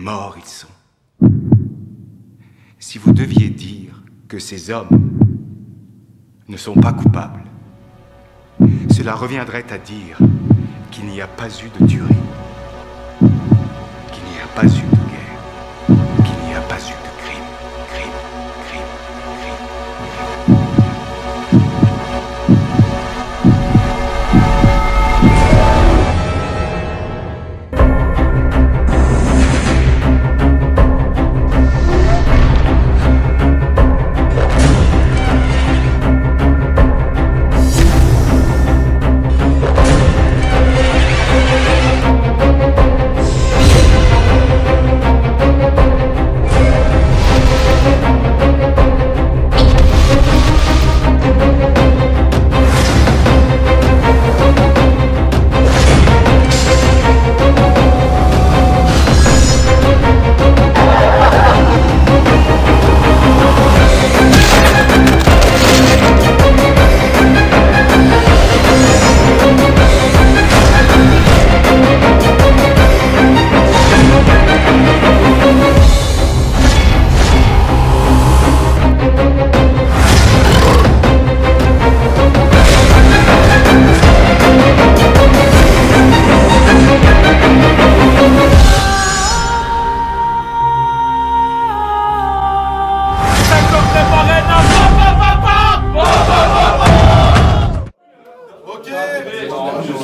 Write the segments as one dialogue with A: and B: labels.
A: morts ils sont. Si vous deviez dire que ces hommes ne sont pas coupables, cela reviendrait à dire qu'il n'y a pas eu de tuerie, qu'il n'y a pas eu de guerre, qu'il n'y a pas eu de crime, crime, crime, crime, crime.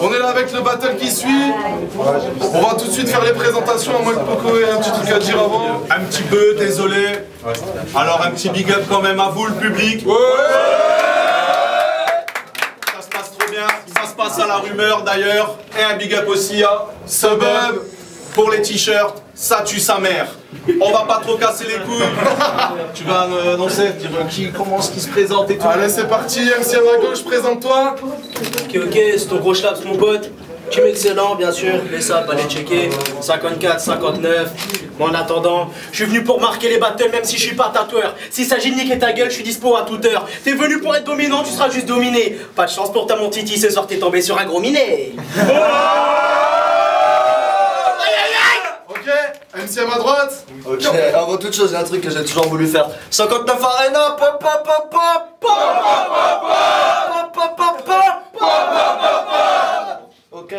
B: On est là avec le battle qui suit. On va tout de suite faire les présentations, à moins que Poco ait un petit truc à dire avant.
C: Un petit peu, désolé. Alors un petit big up quand même à vous, le public. Ouais. Ça se passe trop bien. Ça se passe à la rumeur d'ailleurs. Et un big up aussi à Suburb pour les t-shirts. Ça tue sa mère. On va pas trop casser les couilles. Tu vas annoncer, dire qui commence, qui se présente et tout.
B: Allez, c'est parti. MC à ma gauche, présente-toi.
D: Ok, c'est ton gros schlaps, mon pote. Team excellent, bien sûr. Les saps, allez checker. 54, 59. Mais en attendant, je suis venu pour marquer les battles, même si je suis pas tatoueur. S'il s'agit de niquer ta gueule, je suis dispo à toute heure. T'es venu pour être dominant, tu seras juste dominé. Pas de chance pour ta mon titi, ce soir t'es tombé sur un gros minet.
B: Ok, MC à ma droite.
E: Ok, avant toute chose, il y a un truc que j'ai toujours voulu faire. 59 Arena, pop pop pop pop pop pop pop pop pop. Ok,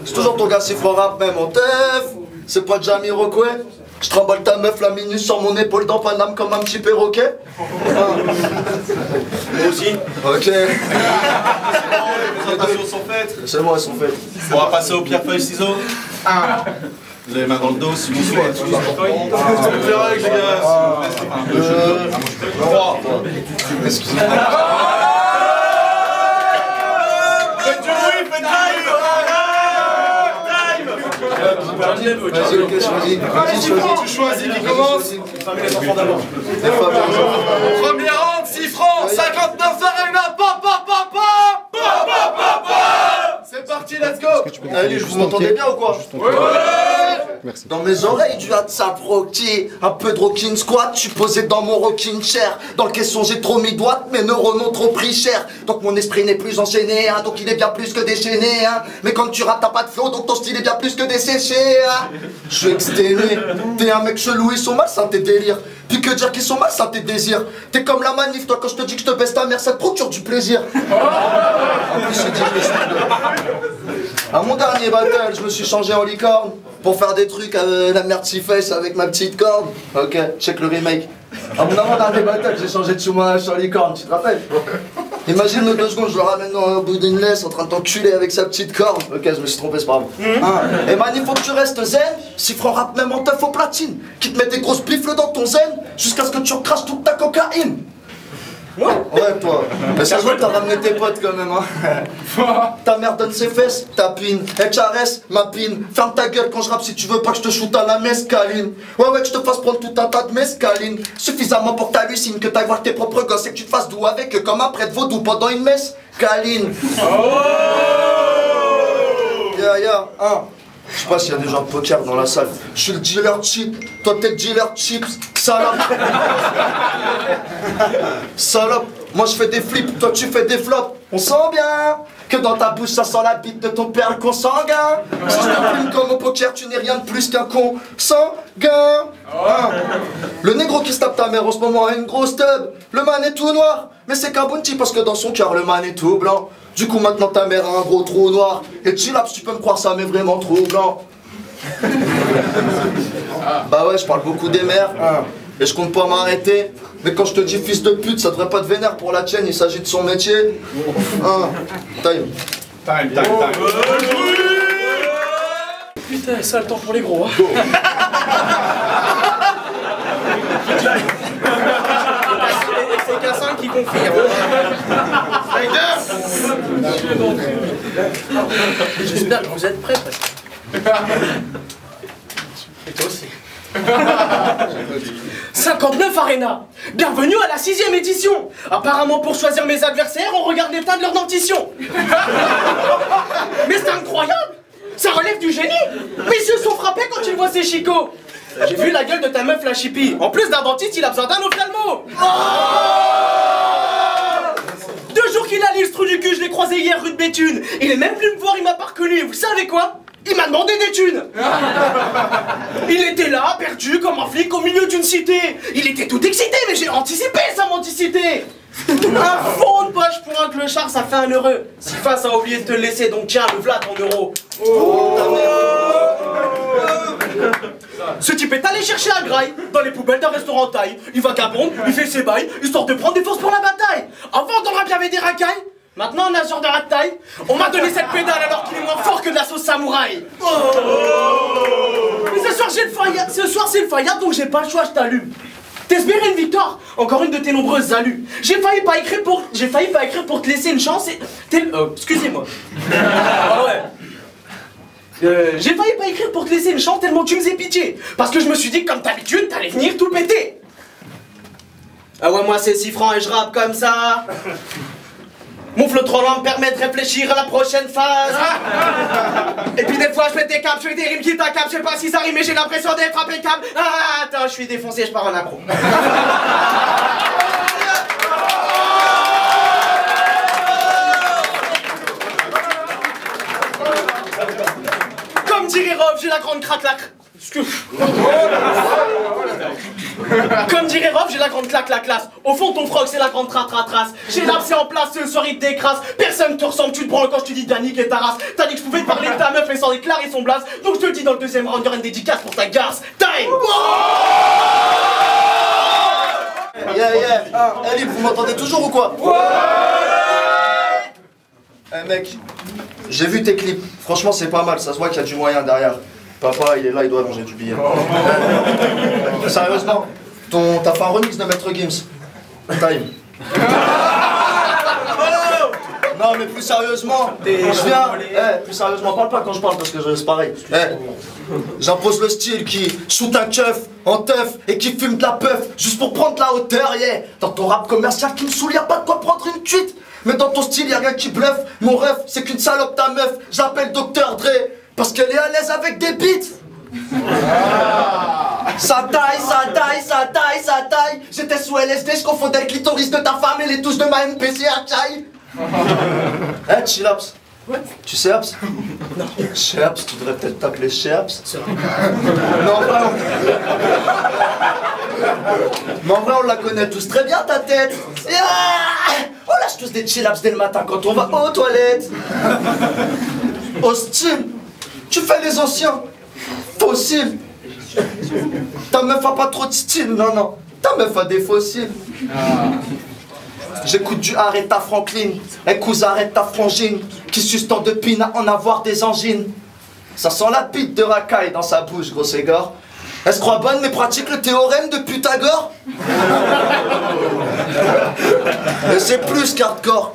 E: c'est toujours ton gars Siffre Rap, même en teuf. C'est pas Jamiroquai. Je trimballe ta meuf la minute sur mon épaule dans Paname comme un petit perroquet.
D: Moi aussi.
E: Ok.
C: Les présentations sont faites.
E: C'est moi, elles sont faites.
C: On va passer au pierre feuille ciseaux. Vous avez les mains dans le dos si vous souhaitez.
B: Les règles, les gars.
C: 3.
E: Excusez-moi.
C: Faites du bruit, faites time.
E: Vas-y, ok, choisis. Vas-y, choisis.
B: Tu choisis qui commence.
E: Les femmes, les enfants.
B: Premier round, 6 francs, 59 Arena, pop pop pop pop. C'est parti, let's go.
E: Allez, vous m'entendez bien ou quoi?
F: Merci.
E: Dans mes oreilles, du WhatsApp rocky, un peu de rocking squat, je suis posé dans mon rocking chair. Dans le caisson, j'ai trop mis droite, mes neurones ont trop pris cher. Donc mon esprit n'est plus enchaîné, hein, donc il est bien plus que déchaîné. Hein. Mais quand tu rappes, t'as pas de flow, donc ton style est bien plus que desséché. Hein. Je suis exténué, t'es un mec chelou, ils sont malsains tes délires. Puis que dire qu'ils sont malsains tes désirs. T'es comme la manif, toi, quand je te dis que je te baisse ta mère, ça te procure du plaisir. En plus, c'est dire à mon dernier battle, je me suis changé en licorne pour faire des trucs avec la merde face avec ma petite corde. Ok, check le remake. À mon avant-dernier battle, j'ai changé de Chuma en licorne, tu te rappelles? Imagine le 2 secondes, je le ramène dans le bout d'une laisse en train de t'enculer avec sa petite corde. Ok, je me suis trompé, c'est pas grave. Et man, il faut que tu restes zen. Siffre en rap même en teuf au platine. Qui te met des grosses pifles dans ton zen jusqu'à ce que tu recraches toute ta cocaïne. Ouais, toi. Mais ça se voit que t'as ramené tes potes quand même, hein. Ta mère donne ses fesses, tapine. Elle caresse, ma pine. Ferme ta gueule quand je rappe si tu veux pas que je te shoot à la mescaline. Ouais, que je te fasse prendre tout un tas de mescaline. Suffisamment pour que t'hallucines, que t'ailles voir tes propres gosses et que tu te fasses doux avec eux comme un prêtre vaudou pendant une messe. Caline. Yeah, hein. Je sais pas s'il y a des gens de poker dans la salle. Je suis le dealer cheap, toi t'es le dealer chips. Salope. Salope. Moi je fais des flips, toi tu fais des flops. On sent bien que dans ta bouche ça sent la bite de ton père consanguin. Si je te plume comme au poker, tu n'es rien de plus qu'un con sanguin. Hein. Le négro qui se tape ta mère en ce moment a une grosse tub. Le man est tout noir, mais c'est qu'un bounty parce que dans son cœur le man est tout blanc. Du coup maintenant ta mère a un gros trou noir. Et Chillaps, tu peux me croire, ça m'est vraiment troublant. Bah ouais, je parle beaucoup des mères. Et je compte pas m'arrêter. Mais quand je te dis fils de pute, ça devrait pas te vénère pour la tienne, il s'agit de son métier. Time.
D: Putain, ça le temps pour les gros. Hein. C'est Cassin qui confirme. J'espère que vous êtes prêts. Et toi aussi. 59 Arena. Bienvenue à la 6e édition. Apparemment pour choisir mes adversaires, on regarde l'état de leur dentition. Mais c'est incroyable. Ça relève du génie. Mes yeux sont frappés quand ils voient ces chicots. J'ai vu la gueule de ta meuf la chippie. En plus d'un dentiste, il a besoin d'un ophtalmo. 2 jours qu'il a lié le trou du cul, je l'ai croisé hier rue de Béthune. Il est même venu me voir, il m'a pas reconnu. Vous savez quoi? Il m'a demandé des thunes. Il était là, perdu comme un flic au milieu d'une cité. Il était tout excité, mais j'ai anticipé sa mendicité. Un fond de poche pour un clochard, ça fait un heureux. Si face a oublié de te le laisser, donc tiens, le v'là ton euro. Ce type est allé chercher un graille dans les poubelles d'un restaurant taille. Il vagabonde, il fait ses bails, histoire de prendre des forces pour la bataille. Avant, dans rap, il y avait des racailles. Maintenant, on a ce genre de rat de taille. On m'a donné cette pédale alors qu'il est moins fort que de la sauce samouraï. Mais ce soir, j'ai le faillade. Ce soir, c'est le faillade, donc j'ai pas le choix, je t'allume. T'espérais une victoire, encore une de tes nombreuses alus. J'ai failli pas écrire pour te laisser une chance et... excusez-moi. Ah ouais. J'ai failli pas écrire pour te laisser une chance tellement tu me faisais pitié. Parce que je me suis dit que comme d'habitude, t'allais venir tout péter. Ah ouais, moi c'est 6 francs et je rappe comme ça. Mon flow trop lent me permet de réfléchir à la prochaine phase. Et puis des fois je fais des caps, je fais des rimes qui t'accapent. Je sais pas si ça rime mais j'ai l'impression d'être impeccable. Ah attends, je suis défoncé, je pars en impro. Comme dirait Rob, j'ai la grande craque la... Comme dirait Rob, j'ai la grande claque la classe. Au fond ton froc c'est la grande trace. J'ai l'abcès en place, ce soir il te décrase. Personne te ressemble, tu te branles quand je te dis Danick et ta race. T'as dit que je pouvais te parler de ta meuf mais sans déclarer son blase. Donc je te le dis dans le deuxième round, y'aura une dédicace pour ta garce. Time.
E: Eh Lip, vous m'entendez toujours ou quoi? Eh mec, j'ai vu tes clips. Franchement c'est pas mal, ça se voit qu'il y a du moyen derrière. Papa, il est là, il doit manger du billet. Sérieusement, t'as fait un remix de Maître Gims. Time. Non, mais plus sérieusement, je viens. Plus sérieusement, parle pas quand je parle parce que c'est pareil. J'impose le style qui shoot un keuf en teuf et qui fume de la puff juste pour prendre de la hauteur, yeah. Dans ton rap commercial qui me saoule, y'a pas de quoi prendre une cuite. Mais dans ton style, y'a rien qui bluffe. Mon ref, c'est qu'une salope ta meuf. J'appelle Dr Dre. Parce qu'elle est à l'aise avec des beats. Ça taille. J'étais sous LSD, je confondais le clitoris de ta femme et les touches de ma MPC à Chai. Eh, Chillaps.
D: Ouais.
E: Tu sais Abs? Non. Cheaps, tu devrais peut-être t'appeler Cheaps. Non, vraiment. Mais en vrai, on la connaît tous très bien, ta tête. On lâche tous des chillaps dès le matin quand on va aux toilettes. Hostile. Tu fais les anciens. Fossiles. Ta meuf a pas trop de style, non. Ta meuf a des fossiles. J'écoute du Aretha Franklin, écoute Aretha Frangine, qui suce tant de pines à en avoir des angines. Ça sent la bite de racaille dans sa bouche, gros égard. Elle se croit bonne mais pratique le théorème de Pythagore. Et c'est plus qu'hardcore.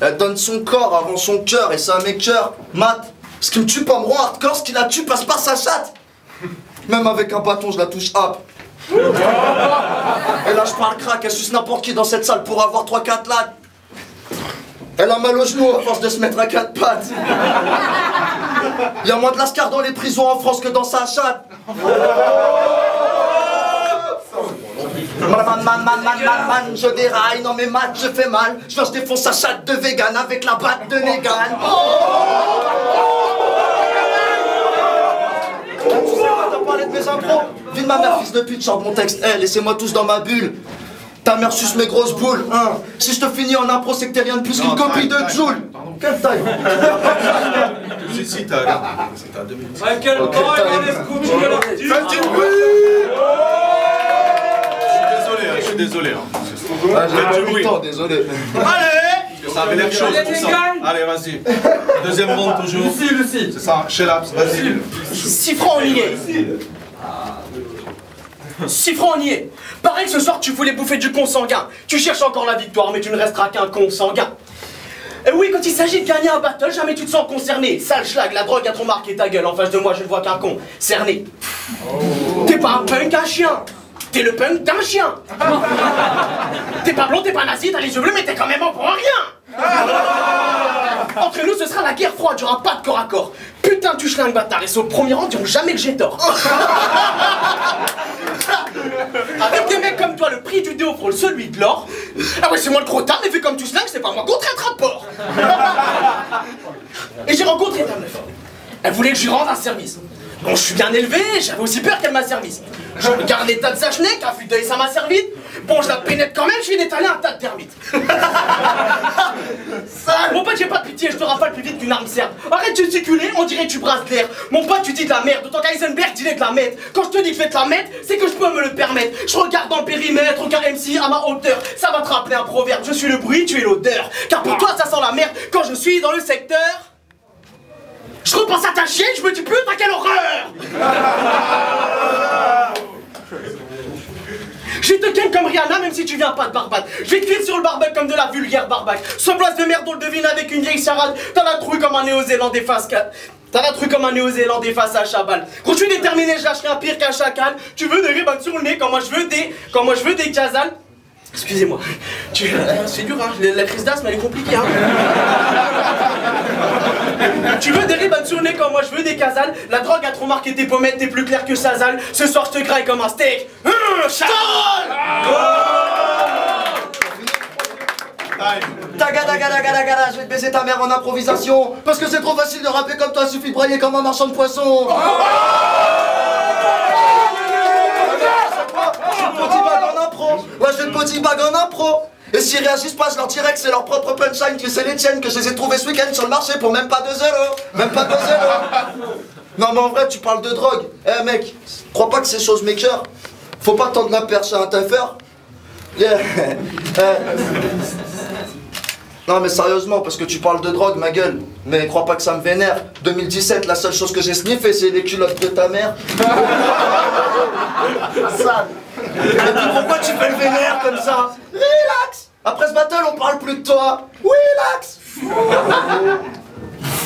E: Elle donne son corps avant son cœur et ça m'écœure. Mat, ce qui me tue pas me rend hardcore, ce qui la tue passe par sa chatte. Même avec un bâton je la touche hop. Et là je parle crack, elle suce n'importe qui dans cette salle pour avoir 3-4 lattes. Elle a mal au genou à force de se mettre à 4 pattes. Y'a moins de lascar dans les prisons en France que dans sa chatte. Man, je déraille, non mais mat, je fais mal. Je défonce sa chatte de vegan avec la batte de Negan. Tu sais quoi, t'as parlé de mes impros? Vie de ma mère, fils de pute, chante mon texte. Eh, laissez-moi tous dans ma bulle. Ta mère suce mes grosses boules, hein. Si je te finis en impro, c'est que t'es rien de plus qu'une copie de Joule. Quelle taille?
C: Si, t'as 2 minutes.
G: Quelle taille dans les scoops de la
C: Faites du bruit! Je suis désolé.
E: J'ai du bruit. Désolé.
C: Allez! Ça avait l'air chaud, tout ça. Allez, vas-y. Deuxième ronde toujours.
G: Lucie.
C: C'est ça, Shellaps, vas-y.
D: 6 francs, on y est. 6 francs, on y est. Pareil que ce soir, tu voulais bouffer du consanguin. Tu cherches encore la victoire, mais tu ne resteras qu'un consanguin. Et oui, quand il s'agit de gagner un battle, jamais tu te sens concerné. Sale schlag, la drogue a trop marqué ta gueule. En face de moi, je ne vois qu'un con. Cerné. T'es pas un punk, un chien. T'es le punk d'un chien. T'es pas blond, t'es pas nazi, t'as les yeux bleus, mais t'es quand même bon pour rien. Entre nous, ce sera la guerre froide, y'aura pas de corps à corps. Putain, tu schlingues, bâtard, et c'est au premier rang, diront jamais que j'ai tort. Avec des mecs comme toi, le prix du déo frôle celui de l'or. Ah ouais, c'est moi le crotard, mais vu comme tu schlingues, c'est pas moi qu'on traite rapport. Et j'ai rencontré ta meuf. Elle voulait que je lui rende un service. Bon, je suis bien élevé, j'avais aussi peur qu'elle m'asservisse. Je regarde l'état de sa schneck, un fut d'œil ça m'a servi. Bon, je la pénètre quand même, je vais étaler un tas de termites. Mon pote, j'ai pas de pitié, je te rafale plus vite qu'une arme serbe. Arrête de gesticuler, on dirait que tu brasses l'air. Mon pote, tu dis de la merde, autant qu'Eisenberg disait de la mettre. Quand je te dis que je vais te la mettre, c'est que je peux me le permettre. Je regarde dans le périmètre, aucun MC à ma hauteur. Ça va te rappeler un proverbe, je suis le bruit, tu es l'odeur. Car pour toi, ça sent la merde quand je suis dans le secteur. Je repense à ta chienne, je me dis putain quelle horreur. Je vais te ken comme Rihanna même si tu viens pas de Barbade. Je vais te cuire sur le barbecue comme de la vulgaire barbac. Ce place de merde on le devine avec une vieille charade. T'as la trouille comme un néo-zélandais face à Chabal. Quand je suis déterminé, je lâcherai un pire qu'un chacal. Tu veux des ribans sur le nez quand moi je veux des casals. Excusez-moi, c'est dur hein, la crise d'asthme elle est compliquée hein. Tu veux des ribans sur le nez quand moi je veux des casals. La drogue a trop marqué tes pommettes, t'es plus clair que Sazal. Ce soir je te graille comme un steak. Chacal.
E: Taga, je vais te baiser ta mère en improvisation. Parce que c'est trop facile de rapper comme toi, suffit de brailler comme un marchand de poissons. Ouais, je fais le petit bag en impro. Et s'ils réagissent pas, je leur dirais que c'est leur propre punchline, que c'est les tiennes, que je les ai trouvés ce week-end sur le marché pour même pas 2 €. Même pas 2 €. Non mais en vrai, tu parles de drogue. Eh mec, crois pas que c'est chose maker. Faut pas tendre la perche à un taffeur. Yeah. Non mais sérieusement, parce que tu parles de drogue, ma gueule. Mais crois pas que ça me vénère. 2017, la seule chose que j'ai sniffé, c'est les culottes de ta mère. Sale. Et puis pourquoi tu fais le vénère comme ça? Relax. Après ce battle, on parle plus de toi. Relax.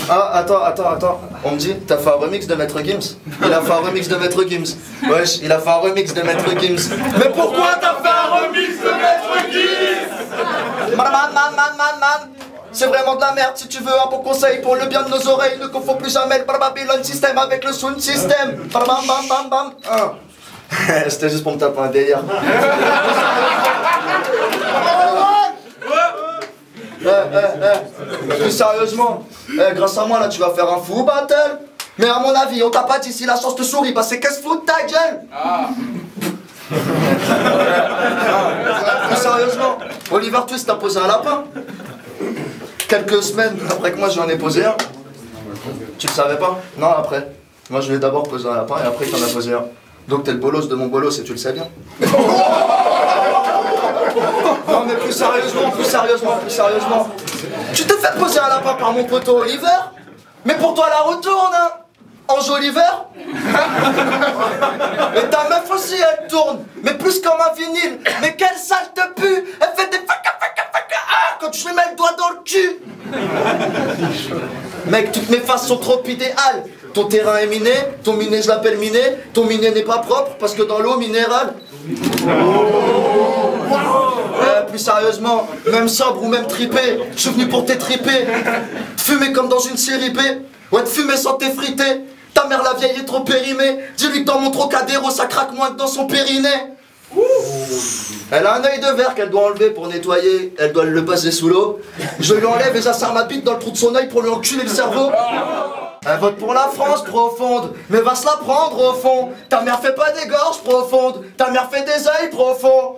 E: Ah, attends. On me dit, t'as fait un remix de Maître Gims? Il a fait un remix de Maître Gims. Wesh, il a fait un remix de Maître Gims. Mais pourquoi t'as fait un remix de Maître Gims? Man. C'est vraiment de la merde. Si tu veux un bon conseil pour le bien de nos oreilles, ne confonds plus jamais le Babylon System avec le Sound System. Bam. C'était juste pour me taper un délire. Plus sérieusement, grâce à moi là tu vas faire un fou battle. Mais à mon avis, on t'a pas dit si la chance te sourit, bah c'est qu'est-ce fout de ta gueule. Plus sérieusement, Oliver Twist t'a posé un lapin. Quelques semaines après que moi j'en ai posé un. Tu le savais pas? Non, après. Moi je lui ai d'abord posé un lapin et après il t'en a posé un. Donc t'es le bolos de mon bolos et tu le sais bien. Non mais plus sérieusement. Tu te fais poser un lapin par mon poteau Oliver? Mais pour toi la retourne hein. Ange Oliver. Et ta meuf aussi elle tourne. Mais plus comme un vinyle. Mais quelle sale te pue. Elle fait des faka quand je lui mets le doigt dans le cul. Mec, toutes mes faces sont trop idéales. Ton terrain est miné, ton miné je l'appelle miné, ton miné n'est pas propre parce que dans l'eau minérale. Plus sérieusement, même sobre ou même tripé, je suis venu pour t'étriper. Fumer comme dans une série B, ouais, te fumer sans t'effriter. Ta mère la vieille est trop périmée, dis-lui que dans mon Trocadéro ça craque moins que dans son périnée. Elle a un œil de verre qu'elle doit enlever pour nettoyer, elle doit le passer sous l'eau. Je lui enlève et j'insère ma bite dans le trou de son œil pour lui enculer le cerveau. Elle vote pour la France profonde, mais va se la prendre au fond. Ta mère fait pas des gorges profondes, ta mère fait des œils profonds.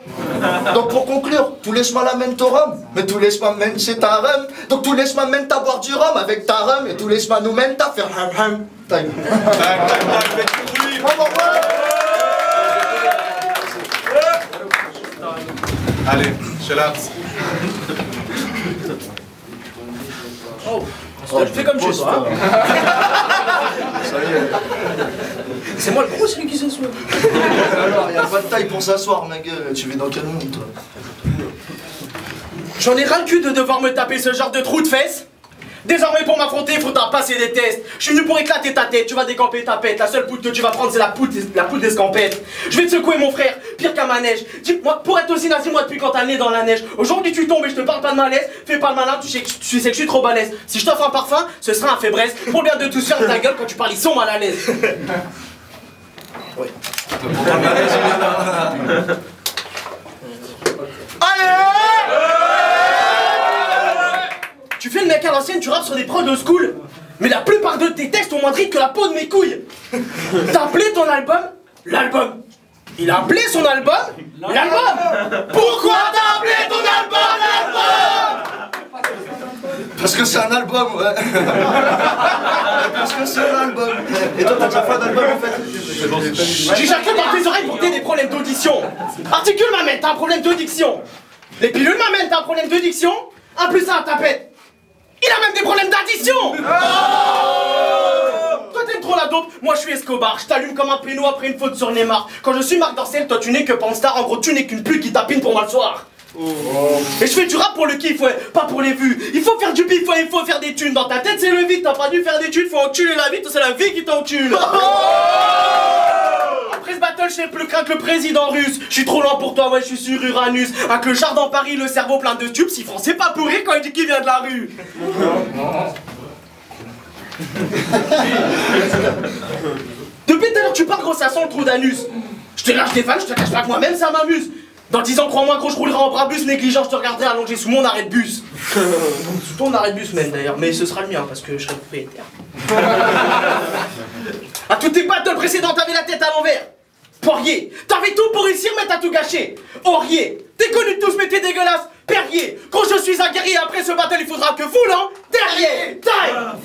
E: Donc pour conclure, tous les chemins la mènent au rhum, mais tous les chemins mènent chez ta rhum. Donc tous les chemins mènent à boire du rhum avec ta rhum, et tous les chemins nous mènent à faire hum. Tac.
C: Allez, Shelaps.
D: Oh, je fais comme chez toi. C'est moi le gros, celui qui s'assoit.
E: Alors, y a pas de taille pour s'asseoir, ma gueule. Tu vis dans quel monde, toi?
D: J'en ai ras le cul de devoir me taper ce genre de trou de fesses. Désormais, pour m'affronter, il faudra passer des tests. Je suis venu pour éclater ta tête, tu vas décamper ta pète. La seule poudre que tu vas prendre, c'est la poudre d'escampette. Je vais te secouer, mon frère, pire qu'un manège. Dis-moi, pour être aussi nazi, moi, depuis quand t'as le nez dans la neige. Aujourd'hui, tu tombes et je te parle pas de malaise. Fais pas le malin, tu sais que je suis trop balèze. Si je t'offre un parfum, ce sera un fébreze. Pour le bien de tous, ferme ta gueule quand tu parles, ils sont mal à l'aise. Ouais. Tu fais le mec à l'ancienne, tu rappes sur des prods old school. Mais la plupart de tes textes ont moins de rythme que la peau de mes couilles. T'as appelé ton album l'album. Il a appelé son album l'album. Pourquoi t'as appelé ton album l'album?
E: Parce que c'est un album, ouais. Parce que c'est un album. Et toi, t'as déjà fait un album, en fait?
D: J'éjacule dans tes oreilles pour t'aider des problèmes d'audition. Articule m'amène, t'as un problème de diction. Les pilules m'amènent, t'as un problème de diction. Un plus un, tapette. Il a même des problèmes d'addition. Toi t'aimes trop la dope, moi je suis Escobar. Je t'allume comme un péno après une faute sur Neymar. Quand je suis Marc Dorcel, toi tu n'es que Panstar. En gros tu n'es qu'une pute qui tapine pour moi le soir. Et je fais du rap pour le kiff, ouais, pas pour les vues. Il faut faire du bif, ouais, il faut faire des thunes. Dans ta tête c'est le vide, t'as pas dû faire des thunes. Faut enculer la vie, c'est la vie qui t'encule. Après ce battle, je sais plus craint que le président russe. Je suis trop lent pour toi, ouais, je suis sur Uranus. Avec le char dans Paris, le cerveau plein de tubes. Si français pas pour rire quand il dit qu'il vient de la rue. Depuis tout à l'heure, tu parles gros, ça sent le trou d'anus. Je te lâche des fans, je te cache pas que moi-même ça m'amuse. Dans 10 ans, crois-moi, gros, je roulerai en brabus négligent, je te regarderai allongé sous mon arrêt de bus. Sous ton arrêt de bus même d'ailleurs, mais ce sera le mien parce que je serai propriétaire. À toutes tes battles précédentes, t'avais la tête à l'envers. Poirier, t'avais tout pour réussir, mais t'as tout gâché. Aurier, t'es connu de tous, mais t'es dégueulasse. Perrier, quand je suis un guerrier, après ce battle, il faudra que vous, là, derrière. Time.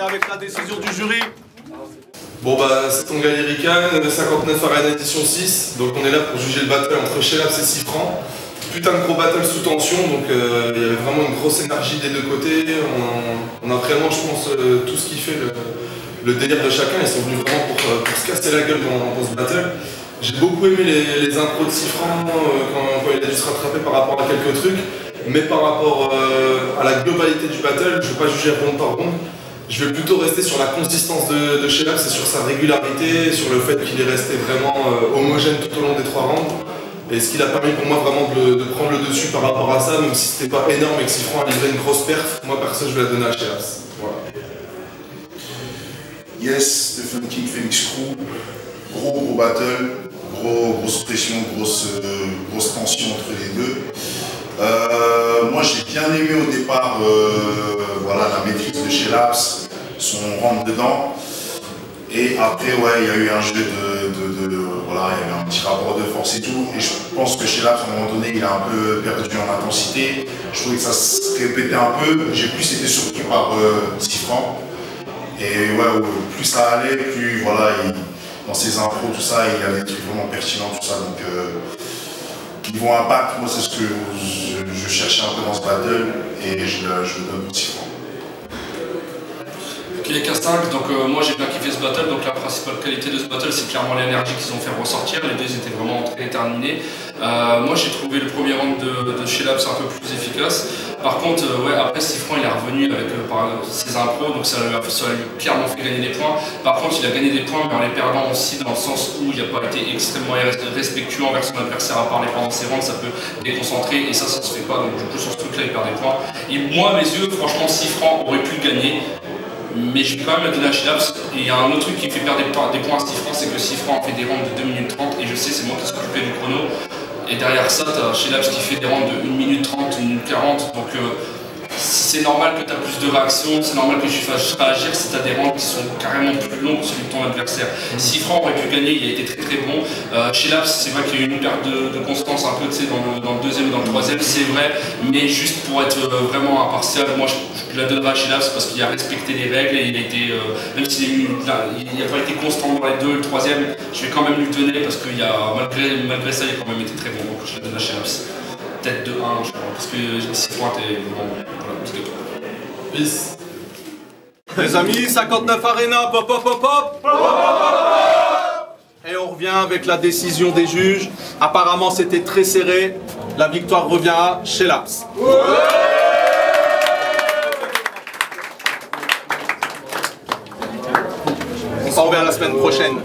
C: Avec la décision du jury. Bon bah c'est ton gars Lyrican, 59 Arena édition 6, donc on est là pour juger le battle entre Shelaps et Cifran. Putain de gros battle sous tension, donc il y avait vraiment une grosse énergie des deux côtés. On a vraiment, je pense, tout ce qui fait le délire de chacun. Ils sont venus vraiment pour se casser la gueule dans ce battle. J'ai beaucoup aimé les intros de Cifran quand il a dû se rattraper par rapport à quelques trucs, mais par rapport à la globalité du battle, je ne vais pas juger ronde par ronde. Je vais plutôt rester sur la consistance de Shelaps et sur sa régularité, sur le fait qu'il est resté vraiment homogène tout au long des 3 rounds. Et ce qui a permis pour moi vraiment de prendre le dessus par rapport à ça, même si c'était pas énorme et que Cifran a livré une grosse perf, moi perso je vais la donner à Shelaps. Voilà.
H: Yes, Stephen King, Phoenix Crew, gros battle, grosse pression, grosse tension entre les deux. Moi j'ai bien aimé au départ voilà, la maîtrise de Shelaps, son rentre dedans. Et après ouais, il y a eu un jeu voilà, il y avait un petit rapport de force et tout. Et je pense que Shelaps à un moment donné il a un peu perdu en intensité. Je trouvais que ça se répétait un peu. J'ai plus été surpris par Cifran. Et ouais, plus ça allait, plus voilà, dans ses impros, tout ça, il y avait des trucs vraiment pertinents, tout ça. Donc niveau impact, moi c'est ce que je cherchais un peu dans ce battle et je le donne pour Cifran.
I: Il est K5, donc moi j'ai bien kiffé ce battle, donc la principale qualité de ce battle c'est clairement l'énergie qu'ils ont fait ressortir, les deux étaient vraiment très déterminés. Moi j'ai trouvé le premier round de Shelaps un peu plus efficace. Par contre, ouais, après Cifran il est revenu avec ses impros, donc ça lui a clairement fait gagner des points. Par contre il a gagné des points mais en les perdant aussi dans le sens où il n'a pas été extrêmement respectueux envers son adversaire à parler pendant ses rounds, ça peut déconcentrer et ça se fait pas, donc du coup sur ce truc là il perd des points. Et moi à mes yeux, franchement Cifran aurait pu le gagner. mais je vais quand même la donner à Shelabs. Et il y a un autre truc qui fait perdre des points à Sifran, c'est que Sifran a fait des rounds de 2 minutes 30, et je sais, c'est moi qui s'occupais du chrono. Et derrière ça, tu as Shelabs qui fait des rounds de 1 minute 30, 1 minute 40, donc c'est normal que tu as plus de réactions, c'est normal que tu fasses réagir si tu as des rounds qui sont carrément plus longs que celui de ton adversaire. Sifran aurait pu gagner, il a été très très bon. Shelabs, c'est vrai qu'il y a eu une perte de constance un peu dans le deuxième et dans le troisième, c'est vrai, mais juste pour être vraiment impartial, moi je la donnerai à Shelabs parce qu'il a respecté les règles et il a été, même s'il n'a pas été constant dans les deux et le troisième, je vais quand même lui donner parce qu'il a, malgré ça, il a quand même été très bon, donc je la donne à Shelabs. Peut-être de 1, je crois, parce que Sifran était vraiment bon. Voilà, petit gâteau.
C: Peace. Les amis, 59 Arena, pop pop pop pop. Et on revient avec la décision des juges. Apparemment, c'était très serré. La victoire revient à Shelabs. On s'en revient la semaine prochaine.